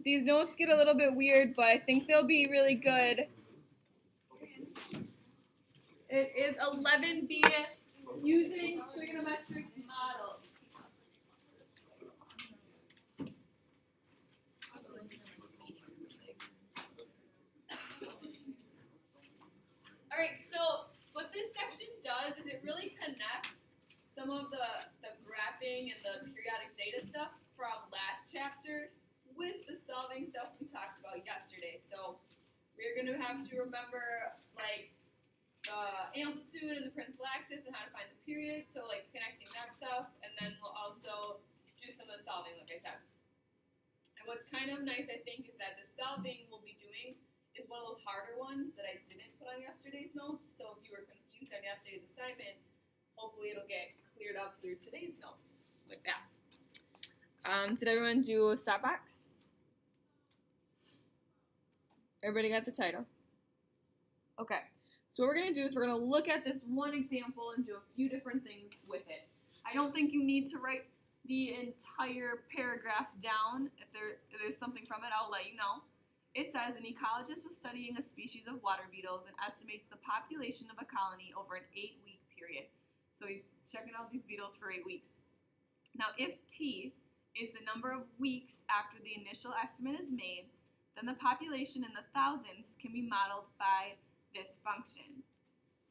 These notes get a little bit weird, but I think they'll be really good. It is 11B, using trigonometric models. Alright, so what this section does is it really connects some of the graphing and the periodic data stuff from last chapter with the solving stuff we talked about yesterday. So we're going to have to remember like amplitude and the principal axis and how to find the period, so like connecting that stuff, and then we'll also do some of the solving like I said. And what's kind of nice I think is that the solving we'll be doing is one of those harder ones that I didn't put on yesterday's notes, so if you were confused on yesterday's assignment, hopefully it'll get cleared up through today's notes, like that. Did everyone do a stop box? Everybody got the title? Okay, so what we're going to do is we're going to look at this one example and do a few different things with it. I don't think you need to write the entire paragraph down. If there's something from it, I'll let you know. It says, an ecologist was studying a species of water beetles and estimates the population of a colony over an 8-week period. So he's checking out these beetles for 8 weeks. Now, if T is the number of weeks after the initial estimate is made, then the population in the thousands can be modeled by this function.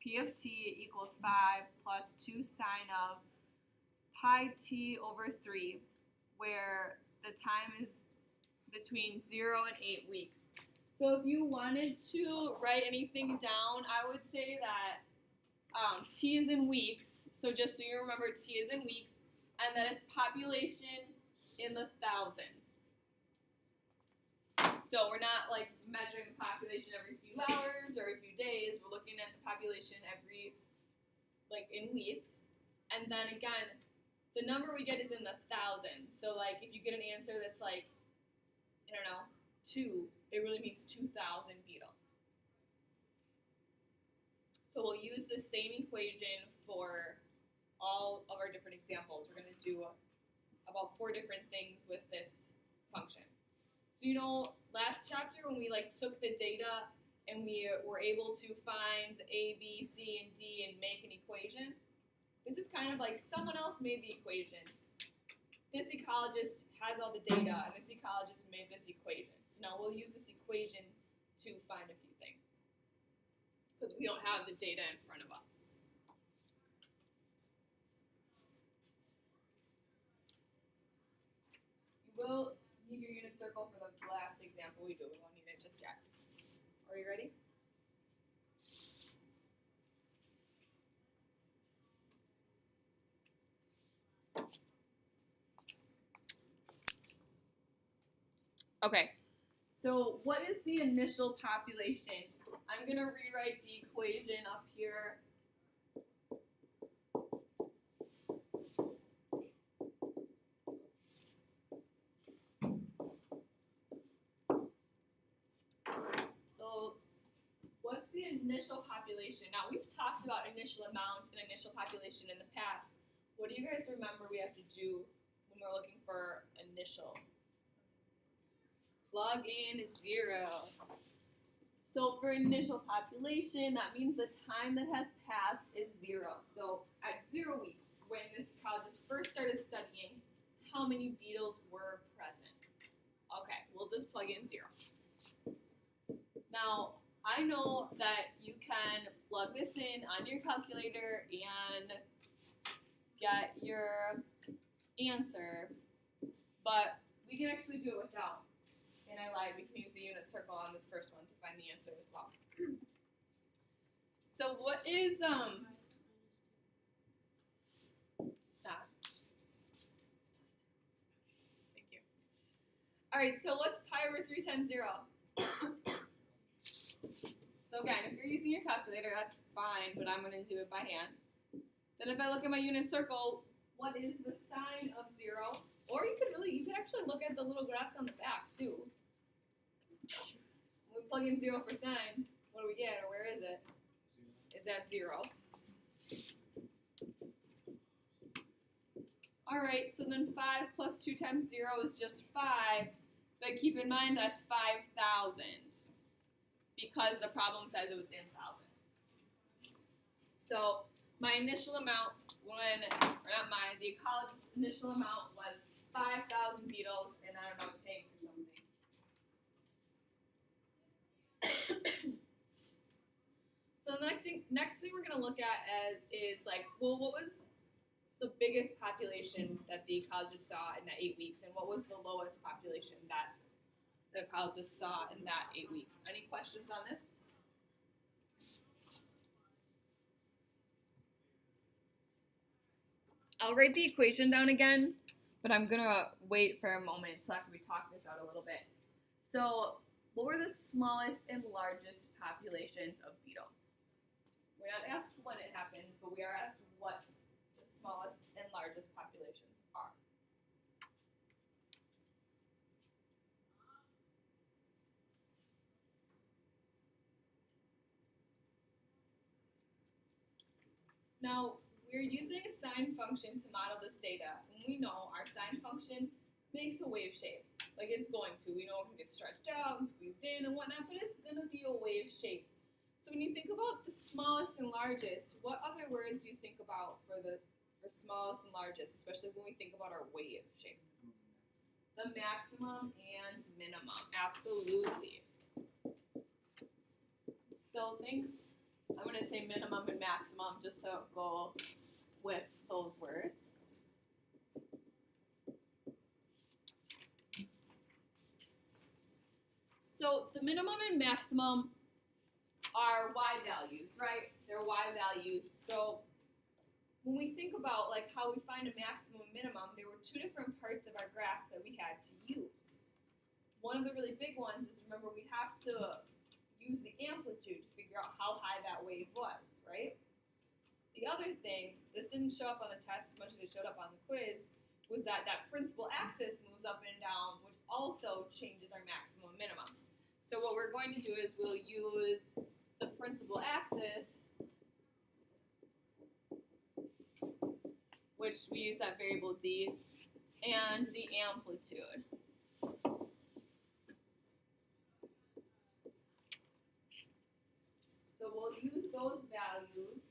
P of T equals 5 plus 2 sine of pi T over 3, where the time is between 0 and 8 weeks. So if you wanted to write anything down, I would say that T is in weeks, so just so you remember T is in weeks, and that it's population in the thousands. So we're not like measuring the population every few hours or every few days, we're looking at the population every, like in weeks, and then again, the number we get is in the thousands. So like if you get an answer that's like, I don't know, 2, it really means 2,000 beetles. So we'll use the same equation for all of our different examples. We're going to do about 4 different things with this function. So you know, last chapter when we like took the data and we were able to find A, B, C, and D and make an equation, this is kind of like someone else made the equation. This ecologist has all the data, and this ecologist made this equation. So now we'll use this equation to find a few things, because we don't have the data in front of us. You will need your unit circle for the last example we do. We won't need it just yet. Are you ready? Okay, so what is the initial population? I'm going to rewrite the equation up here. So what's the initial population? Now, we've talked about initial amount and initial population in the past. What do you guys remember we have to do when we're looking for initial? Plug in 0. So for initial population, that means the time that has passed is 0. So at 0 weeks, when this ecologist first started studying, how many beetles were present? Okay, we'll just plug in 0. Now, I know that you can plug this in on your calculator and get your answer, but we can actually do it without. And I lied, we can use the unit circle on this first one to find the answer as well. So what is, stop. Thank you. Alright, so what's pi over 3 times 0? So again, if you're using your calculator, that's fine, but I'm going to do it by hand. Then if I look at my unit circle, what is the sign of 0? Or you could actually look at the little graphs on the back too. When we plug in 0 for sign, what do we get, or where is it? Is that 0? Alright, so then 5 plus 2 times 0 is just 5. If I But keep in mind that's 5,000 because the problem says it was in thousands. So my initial amount the ecologist's initial amount was 5,000 beetles, and I don't know, tanks or something. So the next thing we're gonna look at is like, well, what was the biggest population that the ecologist saw in that 8 weeks, and what was the lowest population that the ecologist saw in that 8 weeks? Any questions on this? I'll write the equation down again, but I'm gonna wait for a moment so after we talk this out a little bit. So, what were the smallest and largest populations of beetles? We're not asked when it happened, but we are asked what the smallest and largest populations are. Now, we're using a sine function to model this data, and we know our sine function makes a wave shape, like it's going to. We know it can get stretched out and squeezed in and whatnot, but it's going to be a wave shape. So when you think about the smallest and largest, what other words do you think about for smallest and largest, especially when we think about our wave shape? The maximum and minimum, absolutely. So I'm going to say minimum and maximum just to go with those words. So the minimum and maximum are y values, right? They're y values. So when we think about like how we find a maximum and minimum, there were two different parts of our graph that we had to use. One of the really big ones is, remember, we have to use the amplitude to figure out how high that wave was, right? The other thing, this didn't show up on the test as much as it showed up on the quiz, was that principal axis moves up and down, which also changes our maximum and minimum. So what we're going to do is we'll use the principal axis, which we use that variable d, and the amplitude. So we'll use those values.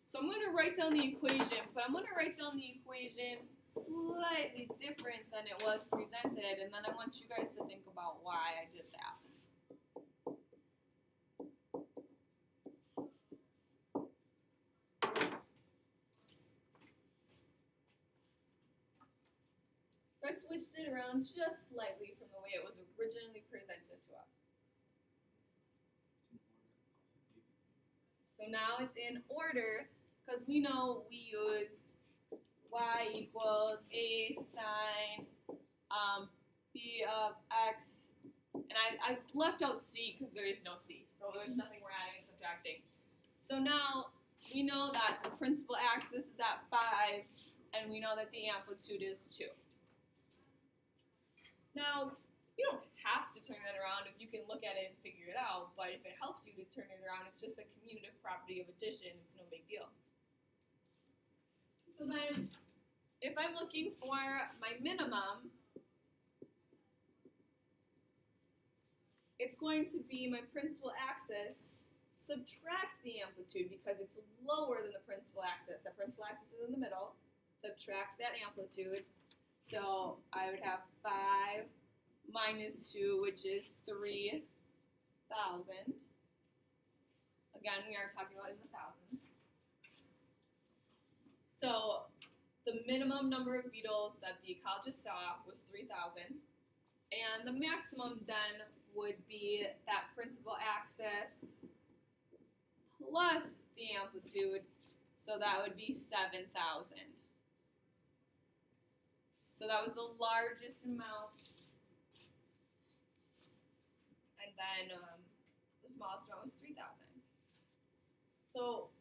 So I'm going to write down the equation, but I'm going to write down the equation slightly different than it was presented, and then I want you guys to think about why I did that. So I switched it around just slightly from the way it was originally presented to us. So now it's in order, because we know we used y equals a sine b of x, and I left out c because there is no c, so there's nothing we're adding and subtracting. So now we know that the principal axis is at 5, and we know that the amplitude is 2. Now, you don't have to turn that around if you can look at it and figure it out, but if it helps you to turn it around, it's just a commutative property of addition. It's no big deal. So then, if I'm looking for my minimum, it's going to be my principal axis, subtract the amplitude because it's lower than the principal axis. The principal axis is in the middle. Subtract that amplitude. So I would have 5 minus 2, which is 3,000. Again, we are talking about in the thousands. So the minimum number of beetles that the ecologist saw was 3,000. And the maximum then would be that principal axis plus the amplitude. So that would be 7,000. So that was the largest amount, and then the smallest amount was 3,000. So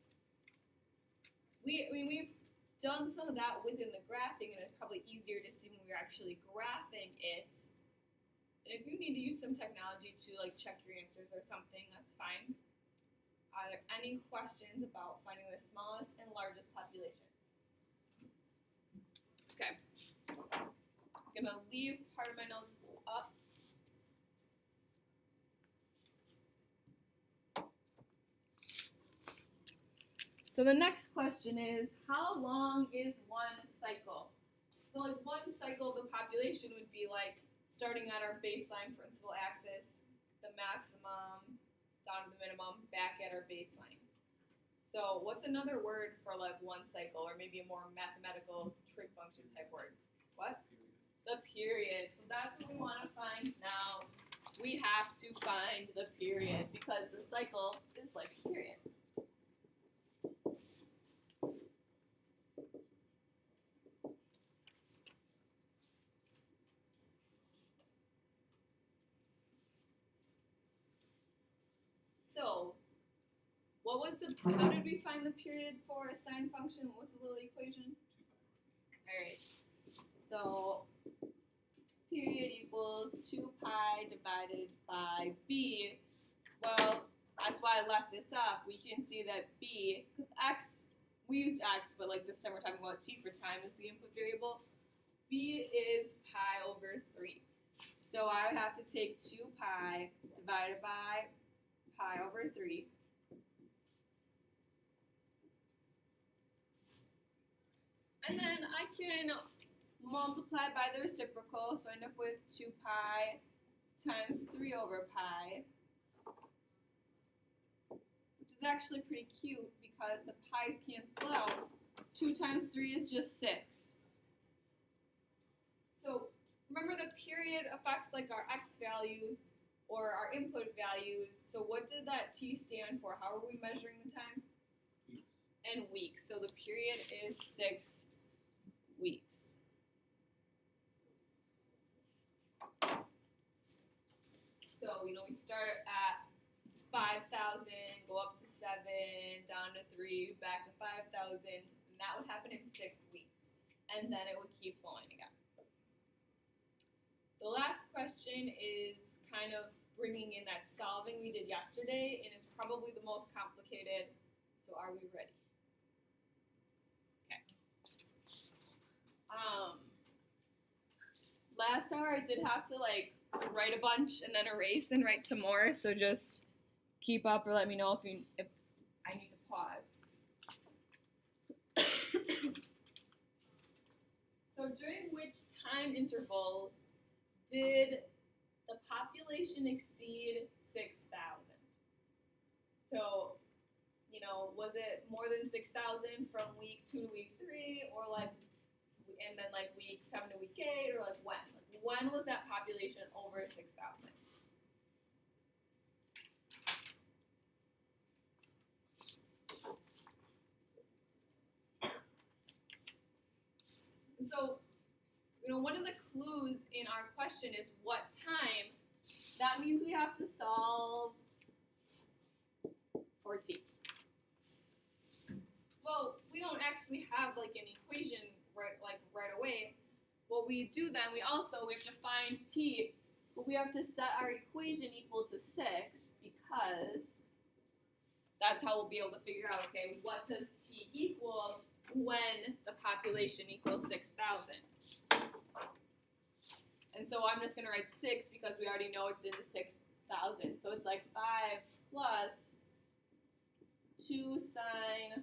we've done some of that within the graphing, and it's probably easier to see when we're actually graphing it. And if you need to use some technology to like check your answers or something, that's fine. Are there any questions about finding the smallest and largest populations? Okay. I'm going to leave part of my notes So the next question is, how long is one cycle? So like one cycle of the population would be like starting at our baseline principal axis, the maximum down to the minimum, back at our baseline. So what's another word for like one cycle, or maybe a more mathematical trig function type word? What? The period. So that's what we want to find now. We have to find the period because the cycle is like a period. So, how did we find the period for a sine function? What was the little equation? Alright, so period equals 2 pi divided by b. Well, that's why I left this up. We can see that b, because x, we used x, but like this time we're talking about t for time is the input variable. B is pi over 3. So I would have to take 2 pi divided by pi over 3. And then I can multiply by the reciprocal, so I end up with 2 pi times 3 over pi, which is actually pretty cute because the pi's cancel out. 2 times 3 is just 6. So remember, the period affects like our x values or our input values. So what did that t stand for? How are we measuring the time? Weeks. And weeks. So the period is 6 weeks. So, we start at 5,000, go up to 7, down to 3, back to 5,000, and that would happen in 6 weeks. And then it would keep going again. The last question is kind of bringing in that solving we did yesterday, and it's probably the most complicated. So are we ready? Okay. Last hour I did have to like write a bunch and then erase and write some more. So just keep up or let me know if I need to pause. So during which time intervals did the population exceed 6,000? So, was it more than 6,000 from week 2 to week 3, or like, and then like week 7 to week 8, or like when? Like, when was that population over 6,000? So, one of the clues in our question is what time. That means we have to solve for t. Well, we don't actually have like an equation right away. What we do then, we have to find t, but we have to set our equation equal to 6 because that's how we'll be able to figure out, okay, what does t equal when the population equals 6,000? And so I'm just going to write 6 because we already know it's in the 6,000. So it's like 5 plus 2 sine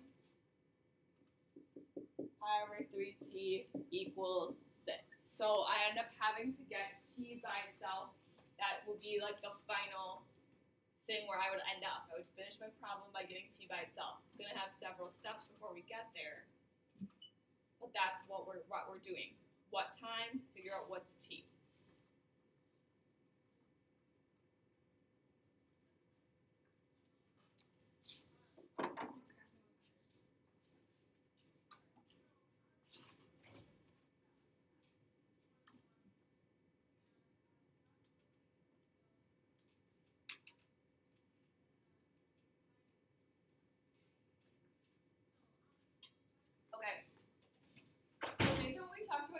pi over 3t equals 6. So I end up having to get t by itself. That will be like the final thing where I would end up. I would finish my problem by getting t by itself. It's going to have several steps before we get there. But that's what we're doing. What time? Figure out what's t.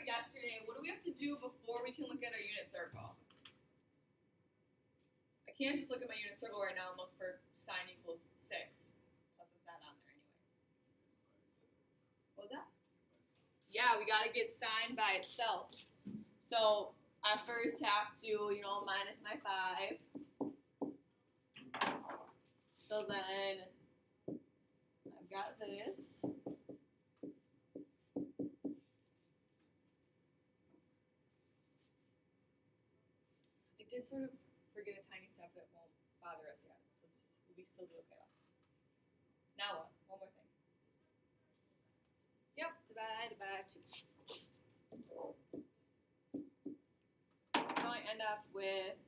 Yesterday, what do we have to do before we can look at our unit circle? I can't just look at my unit circle right now and look for sine equals 6, plus it's not on there anyways. What was that? Yeah, we got to get sine by itself. So I first have to, minus my 5. So then I've got this. I did sort of forget a tiny step that won't bother us yet, so we still do okay though. Now what? One more thing. Yep, divide by 2. So I end up with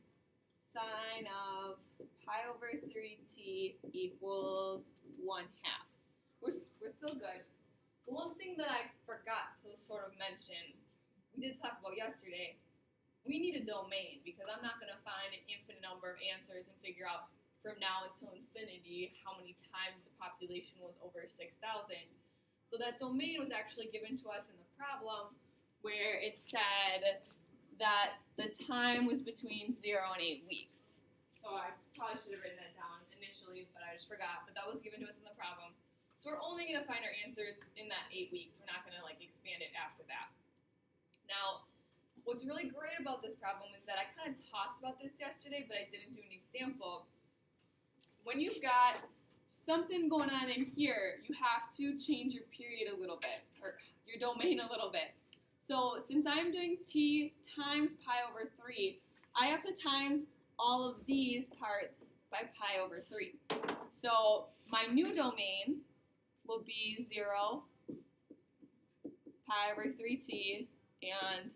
sine of pi over 3t equals 1/2. We're still good. The one thing that I forgot to sort of mention, we did talk about yesterday, we need a domain because I'm not going to find an infinite number of answers and figure out from now until infinity how many times the population was over 6,000. So that domain was actually given to us in the problem where it said that the time was between 0 and 8 weeks. So I probably should have written that down initially, but I just forgot. But that was given to us in the problem. So we're only going to find our answers in that 8 weeks. We're not going to expand it after that. Now, what's really great about this problem is that I kind of talked about this yesterday, but I didn't do an example. When you've got something going on in here, you have to change your period a little bit, or your domain a little bit. So since I'm doing t times pi over 3, I have to times all of these parts by pi over 3. So my new domain will be 0, pi over 3t, and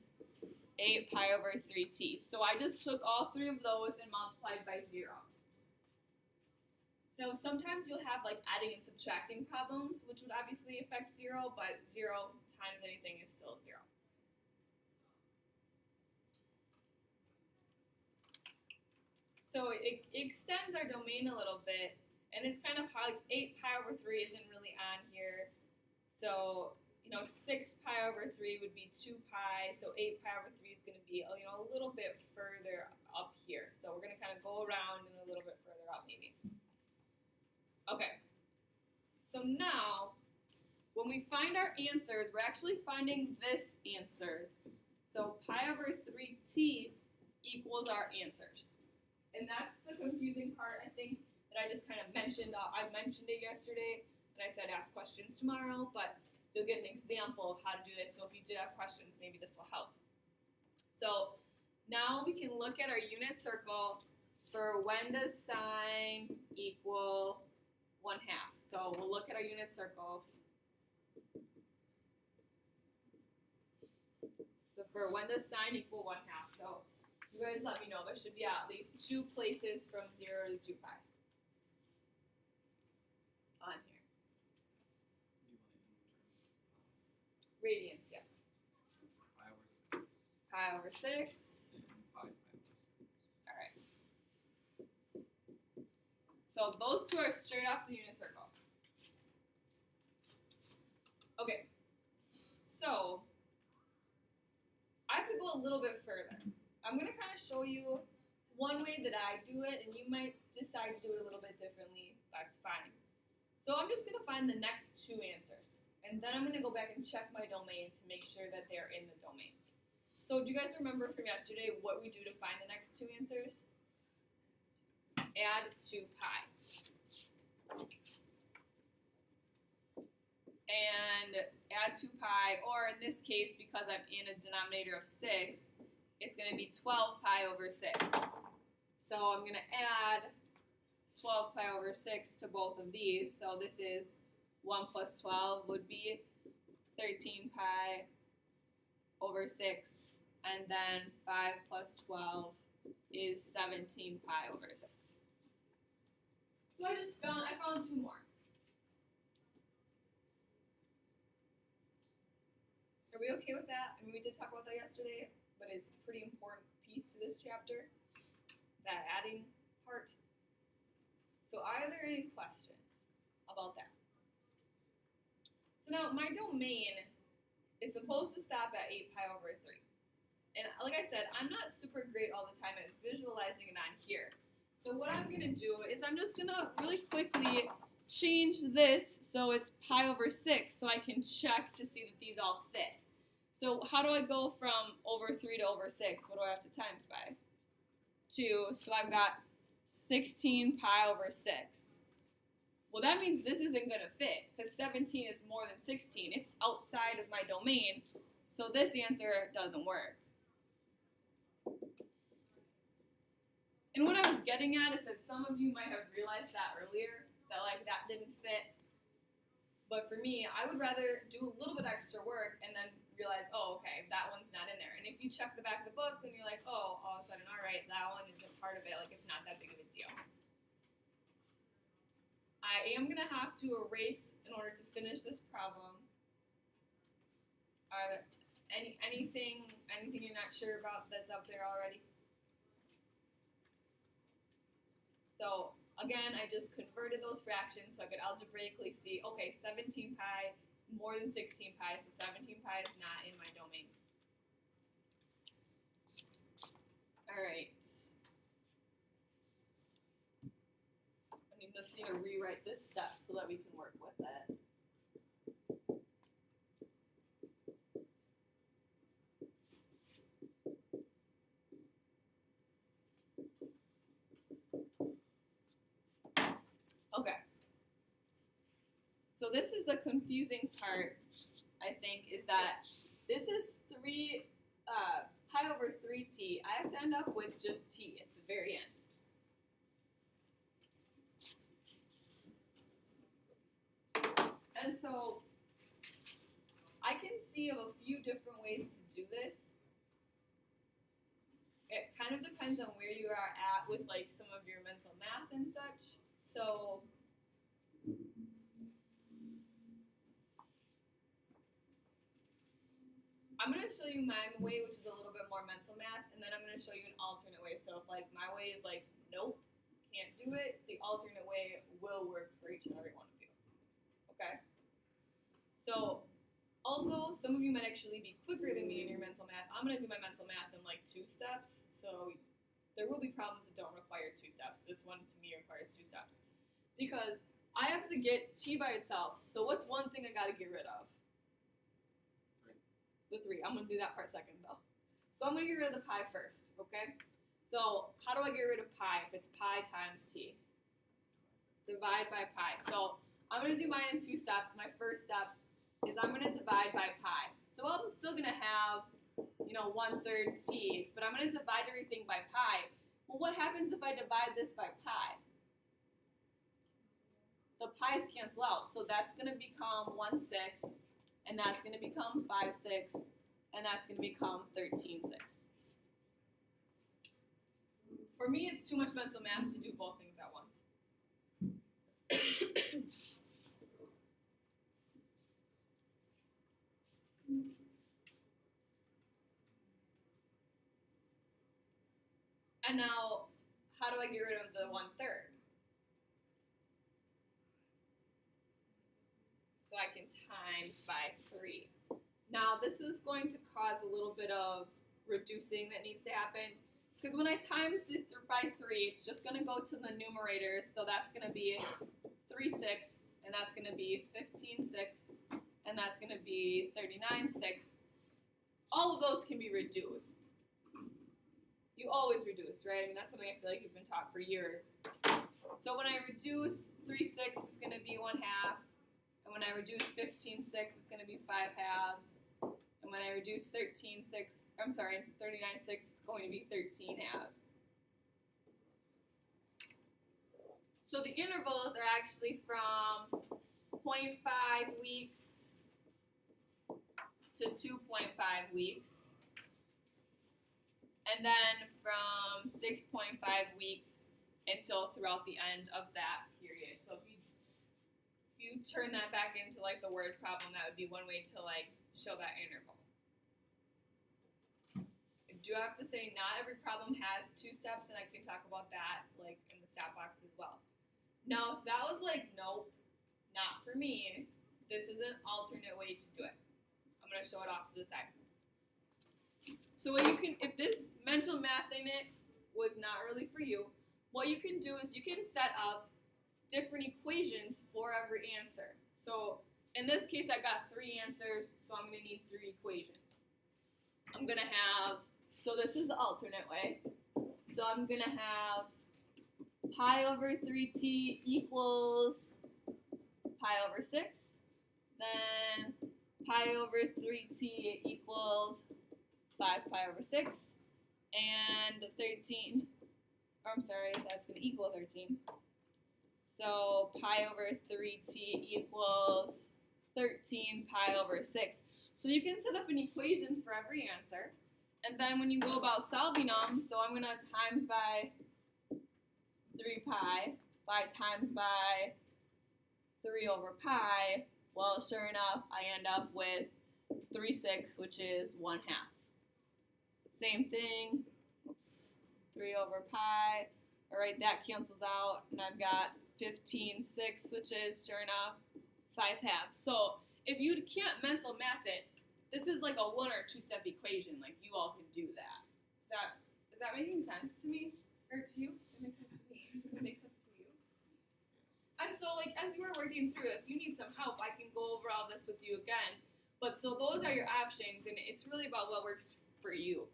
8 pi over 3t. So I just took all 3 of those and multiplied by 0. Now sometimes you'll have adding and subtracting problems, which would obviously affect 0, but 0 times anything is still 0. So it extends our domain a little bit, and it's kind of how 8 pi over 3 isn't really on here. So 6 pi over 3 would be 2 pi, so 8 pi over 3 is going to be a little bit further up here. So we're going to kind of go around and a little bit further up maybe. Okay, so now when we find our answers, we're actually finding this answers. So pi over 3t equals our answers. And that's the confusing part, I think, that I just kind of mentioned. I mentioned it yesterday, and I said ask questions tomorrow, but you'll get an example of how to do this. So if you did have questions, maybe this will help. So now we can look at our unit circle for when does sine equal 1/2. So we'll look at our unit circle. So for when does sine equal 1/2. So you guys let me know. There should be at least 2 places from 0 to 2 pi on here. Radians, yes. Pi over 6. And 5 pi over 6. All right. So those 2 are straight off the unit circle. Okay. So I could go a little bit further. I'm going to kind of show you one way that I do it, and you might decide to do it a little bit differently. That's fine. So I'm just going to find the next 2 answers, and then I'm going to go back and check my domain to make sure that they're in the domain. So do you guys remember from yesterday what we do to find the next 2 answers? Add 2 pi. And add 2 pi, or in this case, because I'm in a denominator of 6, it's going to be 12 pi over 6. So I'm going to add 12 pi over 6 to both of these. So this is 1 plus 12 would be 13 pi over 6. And then 5 plus 12 is 17 pi over 6. So I found 2 more. Are we okay with that? I mean, we did talk about that yesterday, but it's a pretty important piece to this chapter, that adding part. So are there any questions about that? So now my domain is supposed to stop at 8 pi over 3. And like I said, I'm not super great all the time at visualizing it on here. So what I'm going to do is I'm just going to really quickly change this so it's pi over 6 so I can check to see that these all fit. So how do I go from over 3 to over 6? What do I have to times by? 2. So I've got 16 pi over 6. Well, that means this isn't going to fit because 17 is more than 16. It's outside of my domain, so this answer doesn't work. And what I was getting at is that some of you might have realized that earlier, that like that didn't fit. But for me, I would rather do a little bit extra work and then realize, oh, okay, that one's not in there. And if you check the back of the book, then you're like, oh, all of a sudden, all right, that one isn't part of it. Like, it's not that big of a deal. I am going to have to erase in order to finish this problem. Are there anything you're not sure about that's up there already? So again, I just converted those fractions so I could algebraically see, okay, 17 pi is more than 16 pi, so 17 pi is not in my domain. All right. I just need to rewrite this step so that we can work with it. Okay. So this is the confusing part, I think, is that this is pi over 3t. I have to end up with just t at the very end. And so I can see of a few different ways to do this. It kind of depends on where you are at with like some of your mental math and such. So I'm going to show you my way, which is a little bit more mental math, and then I'm going to show you an alternate way. So if like my way is like, nope, can't do it, the alternate way will work for each and every one of you. Okay? So also, some of you might actually be quicker than me in your mental math. I'm going to do my mental math in like 2 steps. So there will be problems that don't require 2 steps. This one to me requires 2 steps. Because I have to get t by itself. So what's one thing I got to get rid of? The 3. I'm going to do that part second though. So I'm going to get rid of the pi first, okay? So how do I get rid of pi if it's pi times t? Divide by pi. So I'm going to do mine in 2 steps. My first step is I'm going to divide by pi. So I'm still going to have, 1/3 t, but I'm going to divide everything by pi. Well, what happens if I divide this by pi? The pi's cancel out, so that's going to become 1/6, and that's going to become 5/6, and that's going to become 13/6. For me, it's too much mental math to do both things at once. And now, how do I get rid of the 1/3? So I can times by 3. Now, this is going to cause a little bit of reducing that needs to happen. Because when I times this by 3, it's just going to go to the numerator. So that's going to be 3/6, and that's going to be 15/6, and that's going to be 39/6. All of those can be reduced. You always reduce, right? I mean, that's something I feel like you've been taught for years. So when I reduce 3/6, it's going to be 1/2. And when I reduce 15/6, it's going to be 5/2. And when I reduce 39/6, it's going to be 13/2. So the intervals are actually from 0.5 weeks to 2.5 weeks. And then from 6.5 weeks until throughout the end of that period. So if you turn that back into like the word problem, that would be one way to like show that interval. I do have to say not every problem has 2 steps, and I can talk about that like in the stat box as well. Now if that was like, nope, not for me, this is an alternate way to do it. I'm going to show it off to the side. So what you can, if this mental math in it was not really for you, what you can do is you can set up different equations for every answer. So in this case, I got 3 answers, so I'm going to need 3 equations. I'm going to have, so this is the alternate way. So I'm going to have pi over 3t equals pi over 6. Then pi over 3t equals 5 pi over 6. And 13, I'm sorry, that's going to equal 13. So pi over 3t equals 13 pi over 6. So you can set up an equation for every answer. And then when you go about solving them, so I'm going to times by 3 pi, 5 times by 3 over pi. Well, sure enough, I end up with 3/6, which is 1/2. Same thing, oops, 3 over pi. All right, that cancels out, and I've got 15/6, which is, sure enough, 5/2. So if you can't mental math it, this is like a 1 or 2 step equation. Like, you all can do that. Is that making sense to me? Or to you? It makes sense to me. Does it make sense to you? And so, like, as you are working through it, if you need some help, I can go over all this with you again. But so those are your options, and it's really about what works for you.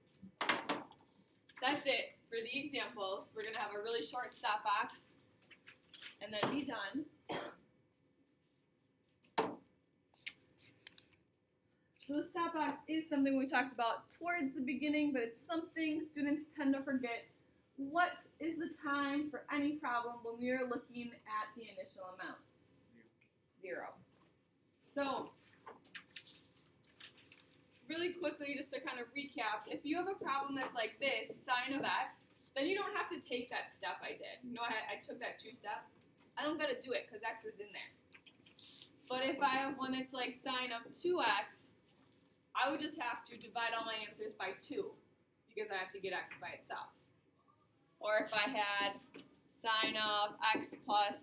That's it for the examples. We're going to have a really short stop box and then be done. So the stop box is something we talked about towards the beginning, but it's something students tend to forget. What is the time for any problem when we are looking at the initial amount? 0. So really quickly, just to kind of recap, if you have a problem that's like this, sine of x, then you don't have to take that step I did. You know, I took that 2 steps. I don't got to do it because x is in there. But if I have one that's like sine of 2x, I would just have to divide all my answers by 2 because I have to get x by itself. Or if I had sine of x plus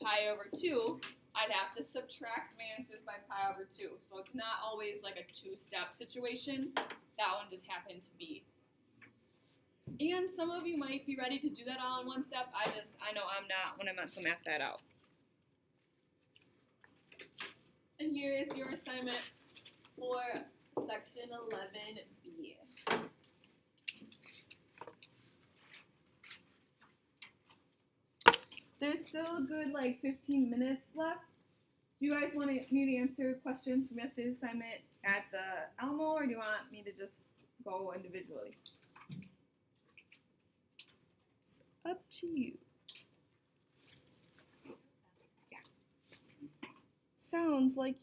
pi over 2, I'd have to subtract my answers by pi over 2. So it's not always like a 2-step situation. That one just happened to be. And some of you might be ready to do that all in one step. I know I'm not when I meant to math that out. And here is your assignment for section 11B. There's still a good like 15 minutes left. Do you guys want me to answer questions from yesterday's assignment at the Alamo, or do you want me to just go individually? It's up to you. Yeah. Sounds like